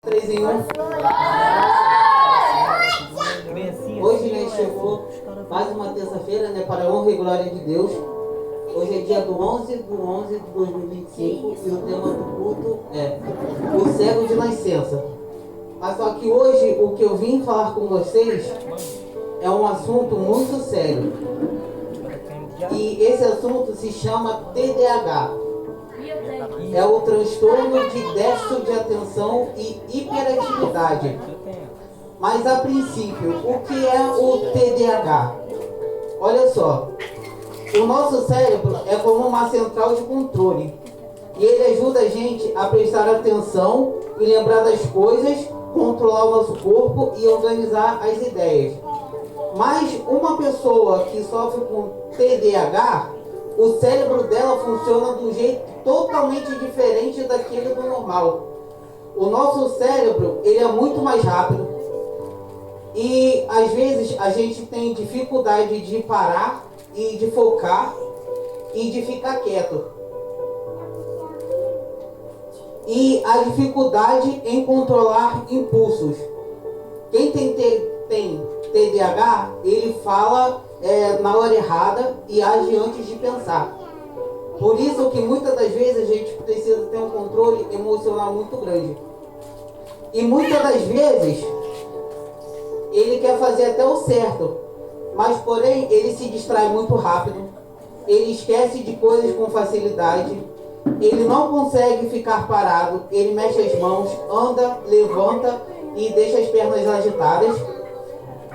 3 em 1. Hoje, né, chegou mais uma terça-feira, né, para a honra e glória de Deus. Hoje é dia do 11 de 2025 e o tema do culto é o cego de nascença. Mas só que hoje o que eu vim falar com vocês é um assunto muito sério. E esse assunto se chama TDAH. É o transtorno de déficit de atenção e hiperatividade. Mas a princípio, o que é o TDAH? Olha só, o nosso cérebro é como uma central de controle. E ele ajuda a gente a prestar atenção e lembrar das coisas, controlar o nosso corpo e organizar as ideias. Mas uma pessoa que sofre com TDAH, o cérebro dela funciona de um jeito totalmente diferente daquele do normal. O nosso cérebro, ele é muito mais rápido e às vezes a gente tem dificuldade de parar e de focar e de ficar quieto. E a dificuldade em controlar impulsos. Quem tem TDAH, ele fala na hora errada e age antes de pensar. Por isso que muitas das vezes a gente precisa ter um controle emocional muito grande. E muitas das vezes ele quer fazer até o certo, mas porém ele se distrai muito rápido, ele esquece de coisas com facilidade, ele não consegue ficar parado, ele mexe as mãos, anda, levanta e deixa as pernas agitadas.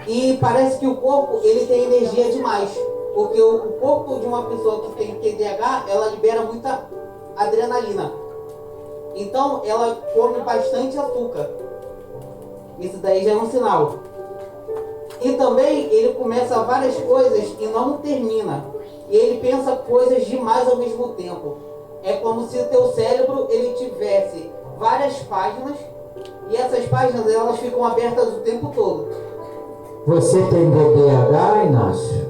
E parece que o corpo, ele tem energia demais, porque o corpo de uma pessoa que tem TDAH, ela libera muita adrenalina. Então ela come bastante açúcar. Isso daí já é um sinal. E também ele começa várias coisas e não termina. E ele pensa coisas demais ao mesmo tempo. É como se o teu cérebro ele tivesse várias páginas e essas páginas elas ficam abertas o tempo todo. Você tem TDAH, Inácio?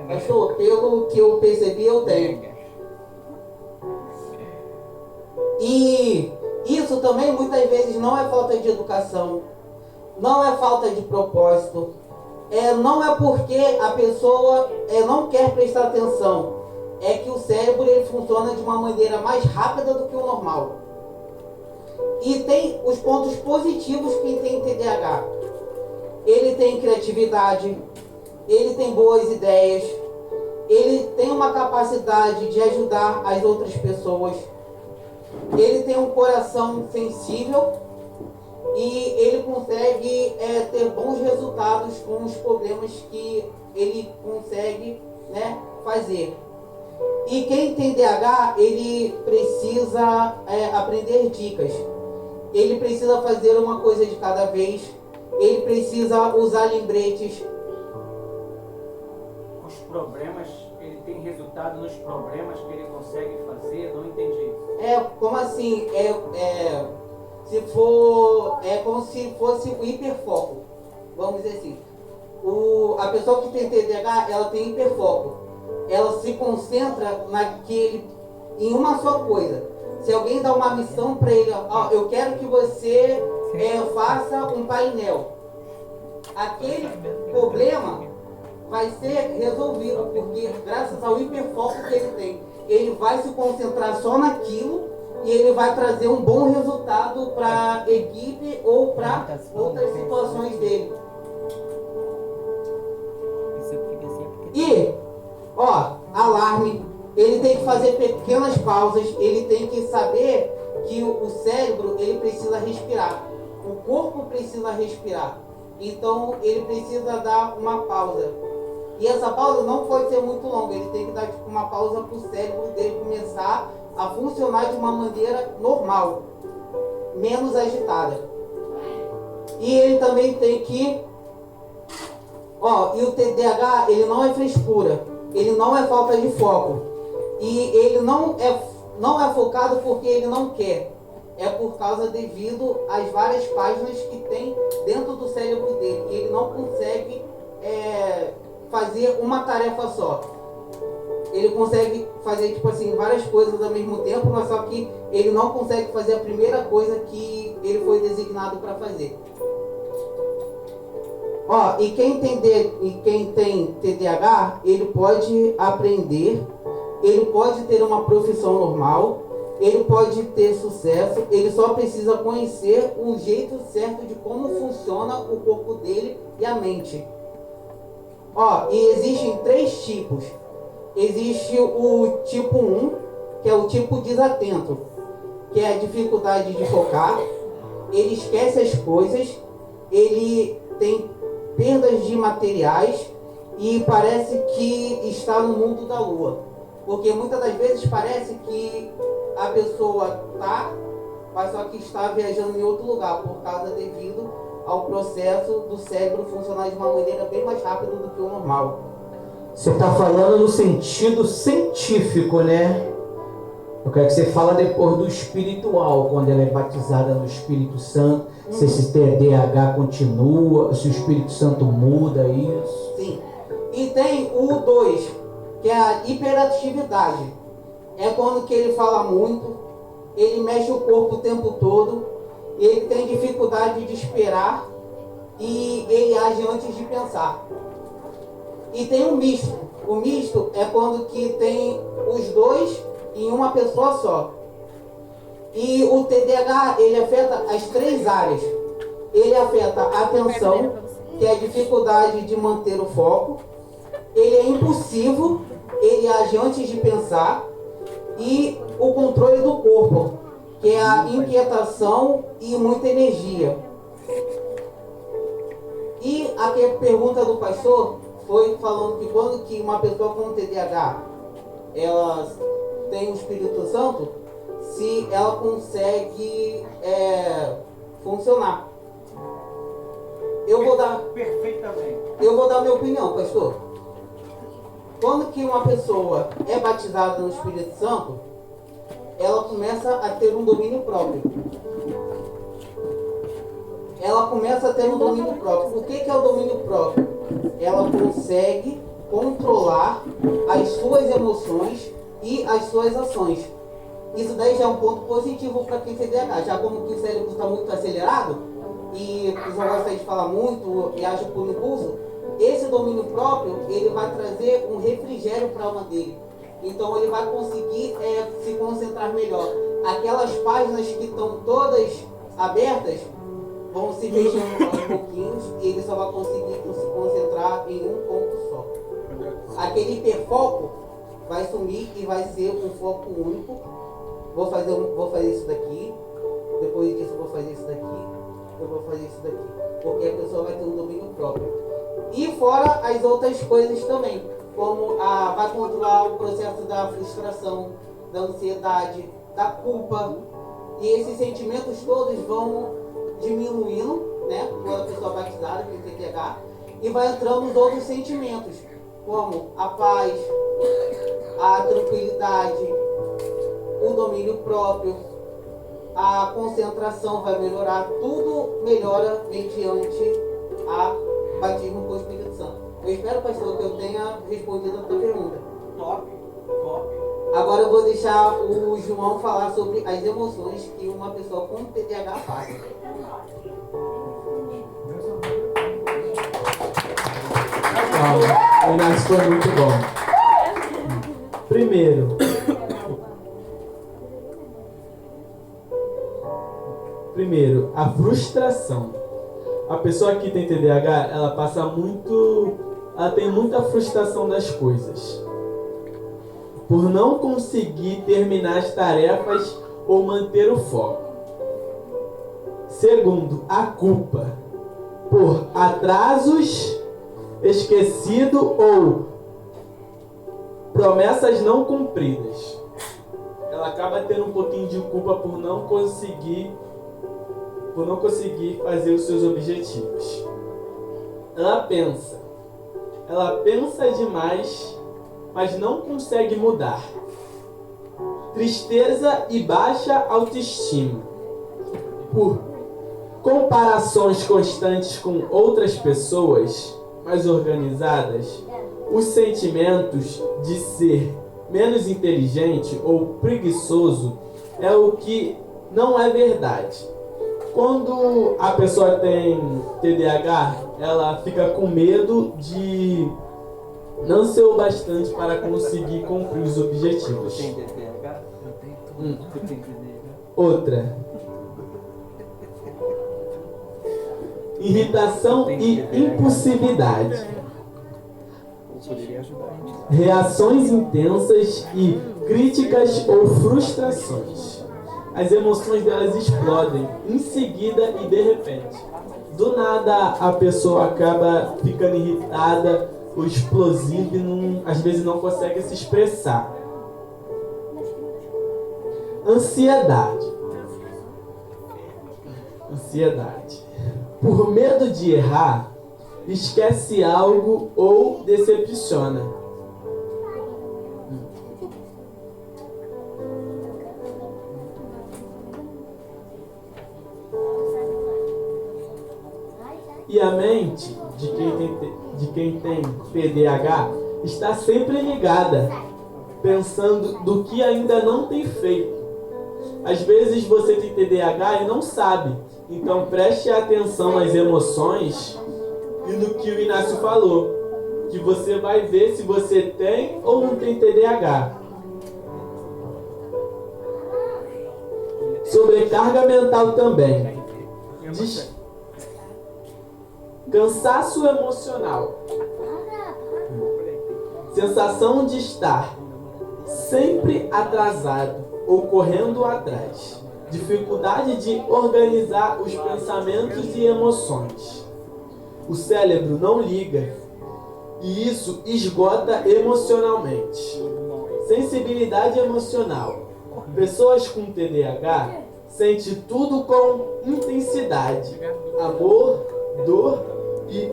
Pastor, pelo que eu percebi, eu tenho. E isso também muitas vezes não é falta de educação, não é falta de propósito, não é porque a pessoa não quer prestar atenção, é que o cérebro ele funciona de uma maneira mais rápida do que o normal. E tem os pontos positivos que tem TDAH. Ele tem criatividade, ele tem boas ideias, ele tem uma capacidade de ajudar as outras pessoas, ele tem um coração sensível e ele consegue ter bons resultados com os problemas que ele consegue, né, fazer. E quem tem DH, ele precisa aprender dicas, ele precisa fazer uma coisa de cada vez, ele precisa usar lembretes. Os problemas, ele tem resultado nos problemas que ele consegue fazer? Não entendi. Como assim? Se for, como se fosse o hiperfoco. Vamos dizer assim. A pessoa que tem TDAH, ela tem hiperfoco. Ela se concentra em uma só coisa. Se alguém dá uma missão para ele, eu quero que você faça um painel. Aquele problema vai ser resolvido, porque graças ao hiperfoco que ele tem, ele vai se concentrar só naquilo e ele vai trazer um bom resultado para a equipe ou para outras situações dele. E, alarme, ele tem que fazer pequenas pausas, ele tem que saber que o cérebro ele precisa respirar, o corpo precisa respirar, então ele precisa dar uma pausa. E essa pausa não pode ser muito longa, ele tem que dar uma pausa para o cérebro dele começar a funcionar de uma maneira normal, menos agitada. E ele também tem que... e o TDAH, ele não é frescura, ele não é falta de foco. E ele não é focado porque ele não quer. É por causa devido às várias páginas que tem dentro do cérebro dele. Ele não consegue fazer uma tarefa só. ele consegue fazer, tipo assim, várias coisas ao mesmo tempo, mas só que ele não consegue fazer a primeira coisa que ele foi designado para fazer. Ó, e quem tem TDAH, ele pode aprender, ele pode ter uma profissão normal, ele pode ter sucesso, ele só precisa conhecer o jeito certo de como funciona o corpo dele e a mente. Ó, e existem 3 tipos. Existe o tipo 1, que é o tipo desatento, que é a dificuldade de focar, ele esquece as coisas, ele tem perdas de materiais e parece que está no mundo da lua. Porque muitas das vezes parece que a pessoa está, mas só que está viajando em outro lugar, por causa devido ao processo do cérebro funcionar de uma maneira bem mais rápida do que o normal. Você está falando no sentido científico, né? Eu quero que você fale depois do espiritual, quando ela é batizada no Espírito Santo, se esse TDAH continua, se o Espírito Santo muda isso. Sim. E tem o 2, que é a hiperatividade. É quando que ele fala muito, ele mexe o corpo o tempo todo, ele tem dificuldade de esperar e ele age antes de pensar. E tem o misto. O misto é quando que tem os 2 em uma pessoa só. E o TDAH, ele afeta as 3 áreas. Ele afeta a atenção, que é a dificuldade de manter o foco. Ele é impulsivo, ele age antes de pensar. E o controle do corpo, que é a inquietação e muita energia. E a pergunta do pastor foi falando que quando que uma pessoa com TDAH ela tem o Espírito Santo, se ela consegue funcionar. Eu vou dar minha opinião, pastor. Quando que uma pessoa é batizada no Espírito Santo, ela começa a ter um domínio próprio. Ela começa a ter um domínio próprio. O que é o domínio próprio? Ela consegue controlar as suas emoções e as suas ações. Isso daí já é um ponto positivo para quem tem TDAH. Já como que o cérebro está muito acelerado e os gosta de falar muito e age por impulso, esse domínio próprio, ele vai trazer um refrigério para a alma dele. Então ele vai conseguir se concentrar melhor. Aquelas páginas que estão todas abertas vão se fechando aos pouquinhos e ele só vai conseguir se concentrar em um ponto só. Aquele hiperfoco vai sumir e vai ser um foco único. Vou fazer isso daqui, depois disso vou fazer isso daqui, eu vou fazer isso daqui. Porque a pessoa vai ter um domínio próprio. E fora as outras coisas também, como vai controlar o processo da frustração, da ansiedade, da culpa. E esses sentimentos todos vão diminuindo, né? Quando a pessoa é batizada, que tem TDAH, e vai entrando os outros sentimentos, como a paz, a tranquilidade, o domínio próprio, a concentração vai melhorar, tudo melhora mediante a batismo com o Espírito Santo. Eu espero, pastor, que eu tenha respondido a tua pergunta. Top. Agora eu vou deixar o João falar sobre as emoções que uma pessoa com TDAH passa. O Inácio foi muito bom. Primeiro, a frustração. A pessoa que tem TDAH, ela tem muita frustração das coisas. Por não conseguir terminar as tarefas ou manter o foco. Segundo, a culpa. Por atrasos, esquecido ou promessas não cumpridas. Ela acaba tendo um pouquinho de culpa por não conseguir fazer os seus objetivos. Ela pensa demais, mas não consegue mudar. Tristeza e baixa autoestima. Por comparações constantes com outras pessoas mais organizadas, os sentimentos de ser menos inteligente ou preguiçoso é o que não é verdade. Quando a pessoa tem TDAH, ela fica com medo de não ser o bastante para conseguir cumprir os objetivos. Tem TDAH? Eu tenho tudo. Eu tenho TDAH. Outra. Irritação e impulsividade. Eu poderia ajudar a gente. Reações intensas e críticas ou frustrações. As emoções delas explodem em seguida e de repente. Do nada a pessoa acaba ficando irritada ou explosiva e às vezes não consegue se expressar. Ansiedade. Por medo de errar, esquece algo ou decepciona. E a mente de quem tem TDAH está sempre ligada, pensando do que ainda não tem feito. Às vezes você tem TDAH e não sabe, então preste atenção nas emoções e no que o Inácio falou, que você vai ver se você tem ou não tem TDAH. Sobrecarga mental também. Cansaço emocional. Sensação de estar sempre atrasado ou correndo atrás. Dificuldade de organizar os pensamentos e emoções. O cérebro não liga e isso esgota emocionalmente. Sensibilidade emocional. Pessoas com TDAH sentem tudo com intensidade. Amor, dor e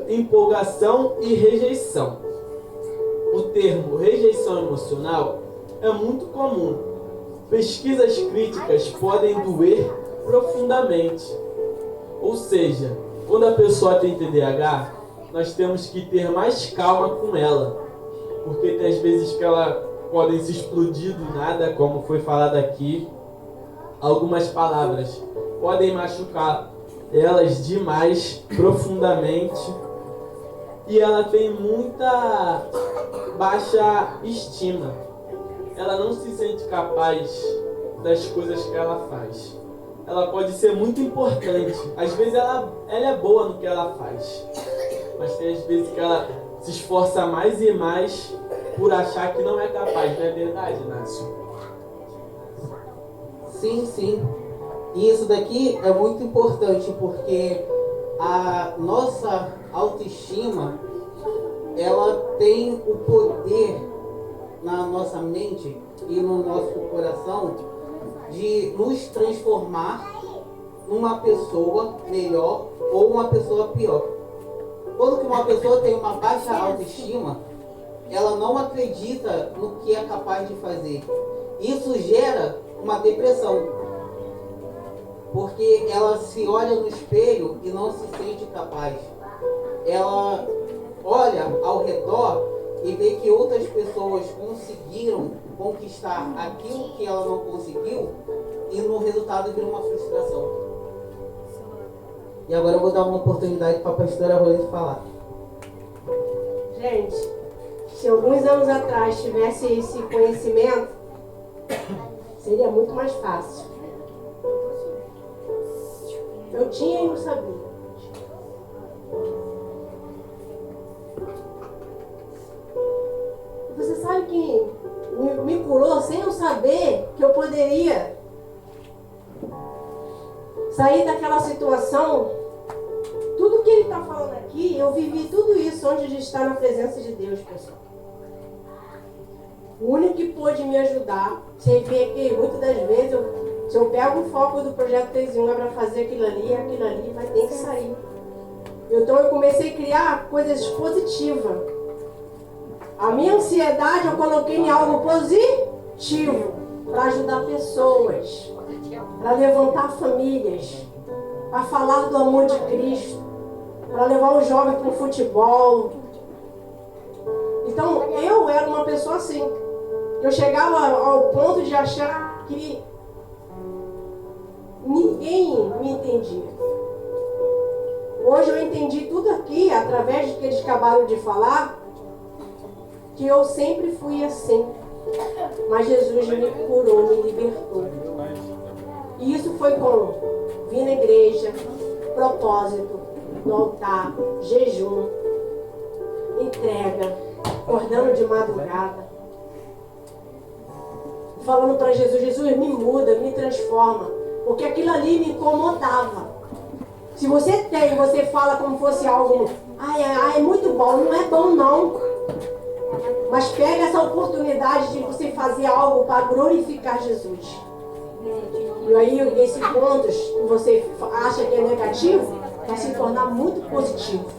empolgação e rejeição. O termo rejeição emocional é muito comum. Pesquisas críticas podem doer profundamente. Ou seja, quando a pessoa tem TDAH, nós temos que ter mais calma com ela. Porque tem às vezes que ela podem se explodir do nada, como foi falado aqui. Algumas palavras podem machucar elas demais, profundamente. E ela tem muita baixa estima. Ela não se sente capaz das coisas que ela faz. Ela pode ser muito importante. Às vezes ela é boa no que ela faz. Mas tem às vezes que ela se esforça mais e mais por achar que não é capaz. Não é verdade, Inácio? Sim, sim. E isso daqui é muito importante porque a nossa autoestima, ela tem o poder na nossa mente e no nosso coração de nos transformar numa pessoa melhor ou uma pessoa pior. Quando que uma pessoa tem uma baixa autoestima, ela não acredita no que é capaz de fazer. Isso gera uma depressão. Porque ela se olha no espelho e não se sente capaz. Ela olha ao redor e vê que outras pessoas conseguiram conquistar aquilo que ela não conseguiu e no resultado vira uma frustração. E agora eu vou dar uma oportunidade para a pastora Rose falar. Gente, se alguns anos atrás tivesse esse conhecimento, seria muito mais fácil. Eu tinha e não sabia. Você sabe que me curou sem eu saber que eu poderia sair daquela situação. Tudo que ele está falando aqui, eu vivi tudo isso antes de estar na presença de Deus, pessoal. O único que pôde me ajudar, você vê que muitas das vezes, se eu pego o foco do projeto 3 em 1 para fazer aquilo ali vai ter que sair. Então eu comecei a criar coisas positivas. A minha ansiedade eu coloquei em algo positivo, para ajudar pessoas, para levantar famílias, para falar do amor de Cristo, para levar o jovem para o futebol. Então, eu era uma pessoa assim. Eu chegava ao ponto de achar que ninguém me entendia. Hoje eu entendi tudo aqui, através do que eles acabaram de falar, que eu sempre fui assim. Mas Jesus me curou, me libertou. E isso foi com vir na igreja, propósito, no altar, jejum, entrega, acordando de madrugada, falando para Jesus, Jesus, me muda, me transforma, porque aquilo ali me incomodava. Se você tem, você fala como fosse algo, é muito bom, não é bom não. Mas pega essa oportunidade de você fazer algo para glorificar Jesus. E aí, esses pontos que você acha que é negativo, vai se tornar muito positivo.